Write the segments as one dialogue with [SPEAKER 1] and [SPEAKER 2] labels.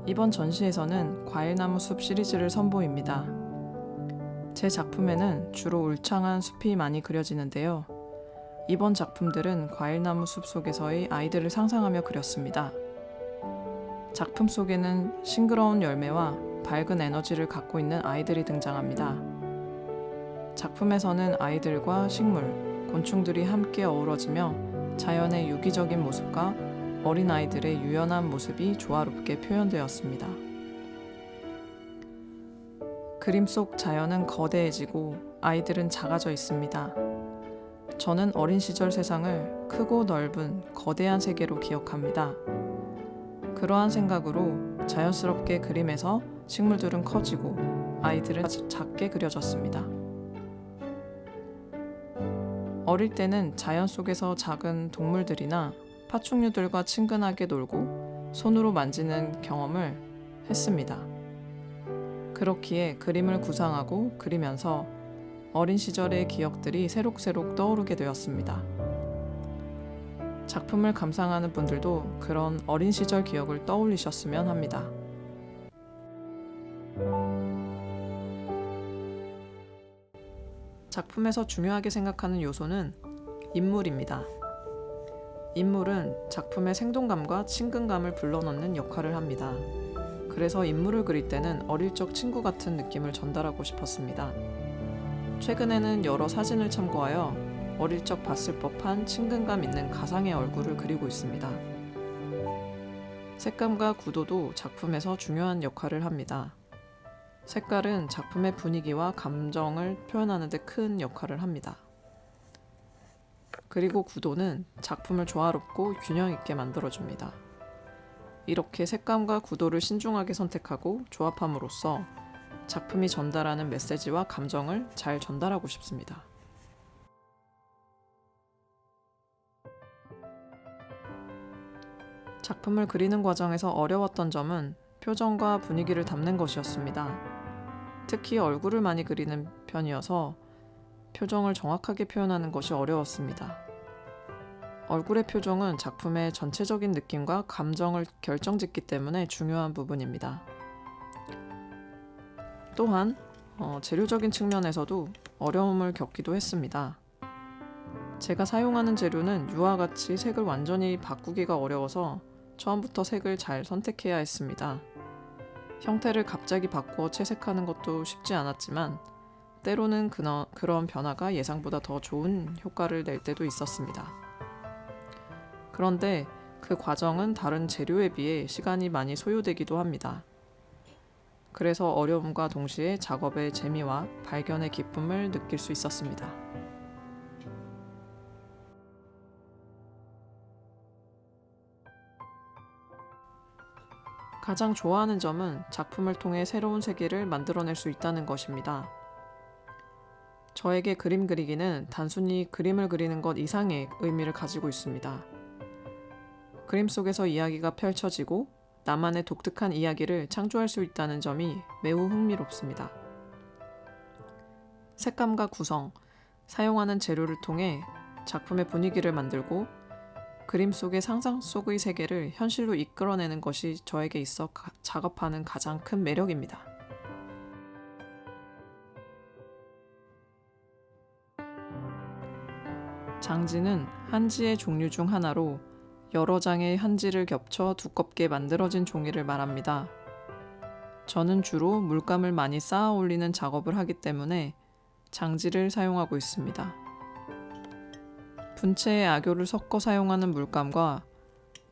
[SPEAKER 1] 이번 전시에서는 과일나무 숲 시리즈를 선보입니다. 제 작품에는 주로 울창한 숲이 많이 그려지는데요. 이번 작품들은 과일나무 숲 속에서의 아이들을 상상하며 그렸습니다. 작품 속에는 싱그러운 열매와 밝은 에너지를 갖고 있는 아이들이 등장합니다. 작품에서는 아이들과 식물, 곤충들이 함께 어우러지며 자연의 유기적인 모습과 어린 아이들의 유연한 모습이 조화롭게 표현되었습니다. 그림 속 자연은 거대해지고 아이들은 작아져 있습니다. 저는 어린 시절 세상을 크고 넓은 거대한 세계로 기억합니다. 그러한 생각으로 자연스럽게 그림에서 식물들은 커지고 아이들은 작게 그려졌습니다. 어릴 때는 자연 속에서 작은 동물들이나 파충류들과 친근하게 놀고 손으로 만지는 경험을 했습니다. 그렇기에 그림을 구상하고 그리면서 어린 시절의 기억들이 새록새록 떠오르게 되었습니다. 작품을 감상하는 분들도 그런 어린 시절 기억을 떠올리셨으면 합니다. 작품에서 중요하게 생각하는 요소는 인물입니다. 인물은 작품의 생동감과 친근감을 불러넣는 역할을 합니다. 그래서 인물을 그릴 때는 어릴 적 친구 같은 느낌을 전달하고 싶었습니다. 최근에는 여러 사진을 참고하여 어릴 적 봤을 법한 친근감 있는 가상의 얼굴을 그리고 있습니다. 색감과 구도도 작품에서 중요한 역할을 합니다. 색깔은 작품의 분위기와 감정을 표현하는 데 큰 역할을 합니다. 그리고 구도는 작품을 조화롭고 균형 있게 만들어줍니다. 이렇게 색감과 구도를 신중하게 선택하고 조합함으로써 작품이 전달하는 메시지와 감정을 잘 전달하고 싶습니다. 작품을 그리는 과정에서 어려웠던 점은 표정과 분위기를 담는 것이었습니다. 특히 얼굴을 많이 그리는 편이어서 표정을 정확하게 표현하는 것이 어려웠습니다. 얼굴의 표정은 작품의 전체적인 느낌과 감정을 결정짓기 때문에 중요한 부분입니다. 또한 재료적인 측면에서도 어려움을 겪기도 했습니다. 제가 사용하는 재료는 유화 같이 색을 완전히 바꾸기가 어려워서 처음부터 색을 잘 선택해야 했습니다. 형태를 갑자기 바꾸어 채색하는 것도 쉽지 않았지만 때로는 그런 변화가 예상보다 더 좋은 효과를 낼 때도 있었습니다. 그런데 그 과정은 다른 재료에 비해 시간이 많이 소요되기도 합니다. 그래서 어려움과 동시에 작업의 재미와 발견의 기쁨을 느낄 수 있었습니다. 가장 좋아하는 점은 작품을 통해 새로운 세계를 만들어낼 수 있다는 것입니다. 저에게 그림 그리기는 단순히 그림을 그리는 것 이상의 의미를 가지고 있습니다. 그림 속에서 이야기가 펼쳐지고 나만의 독특한 이야기를 창조할 수 있다는 점이 매우 흥미롭습니다. 색감과 구성, 사용하는 재료를 통해 작품의 분위기를 만들고 그림 속의 상상 속의 세계를 현실로 이끌어내는 것이 저에게 있어 작업하는 가장 큰 매력입니다. 장지는 한지의 종류 중 하나로 여러 장의 한지를 겹쳐 두껍게 만들어진 종이를 말합니다. 저는 주로 물감을 많이 쌓아 올리는 작업을 하기 때문에 장지를 사용하고 있습니다. 분체의 악교를 섞어 사용하는 물감과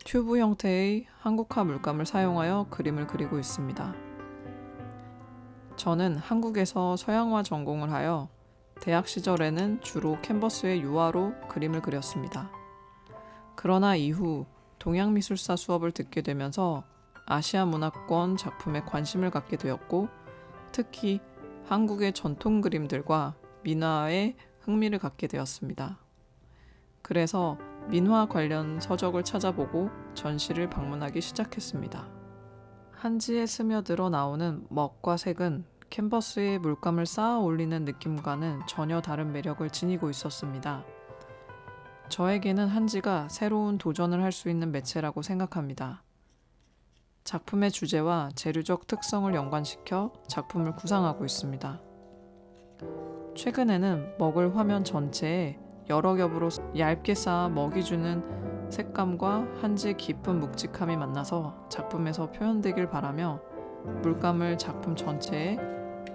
[SPEAKER 1] 튜브 형태의 한국화 물감을 사용하여 그림을 그리고 있습니다. 저는 한국에서 서양화 전공을 하여 대학 시절에는 주로 캔버스의 유화로 그림을 그렸습니다. 그러나 이후 동양미술사 수업을 듣게 되면서 아시아 문화권 작품에 관심을 갖게 되었고 특히 한국의 전통 그림들과 민화에 흥미를 갖게 되었습니다. 그래서 민화 관련 서적을 찾아보고 전시를 방문하기 시작했습니다. 한지에 스며들어 나오는 먹과 색은 캔버스에 물감을 쌓아 올리는 느낌과는 전혀 다른 매력을 지니고 있었습니다. 저에게는 한지가 새로운 도전을 할 수 있는 매체라고 생각합니다. 작품의 주제와 재료적 특성을 연관시켜 작품을 구상하고 있습니다. 최근에는 먹을 화면 전체에 여러 겹으로 얇게 쌓아 먹이 주는 색감과 한지 깊은 묵직함이 만나서 작품에서 표현되길 바라며 물감을 작품 전체에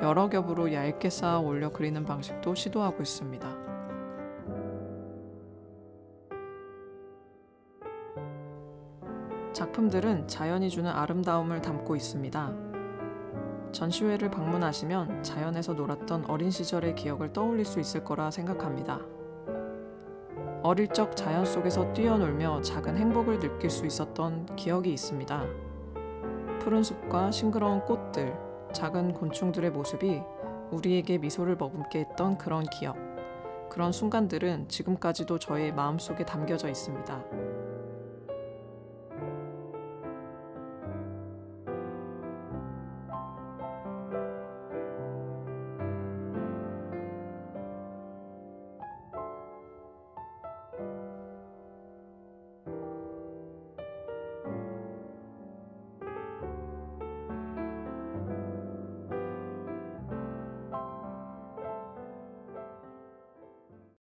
[SPEAKER 1] 여러 겹으로 얇게 쌓아 올려 그리는 방식도 시도하고 있습니다. 작품들은 자연이 주는 아름다움을 담고 있습니다. 전시회를 방문하시면 자연에서 놀았던 어린 시절의 기억을 떠올릴 수 있을 거라 생각합니다. 어릴 적 자연 속에서 뛰어놀며 작은 행복을 느낄 수 있었던 기억이 있습니다. 푸른 숲과 싱그러운 꽃들, 작은 곤충들의 모습이 우리에게 미소를 머금게 했던 그런 기억, 그런 순간들은 지금까지도 저의 마음속에 담겨져 있습니다.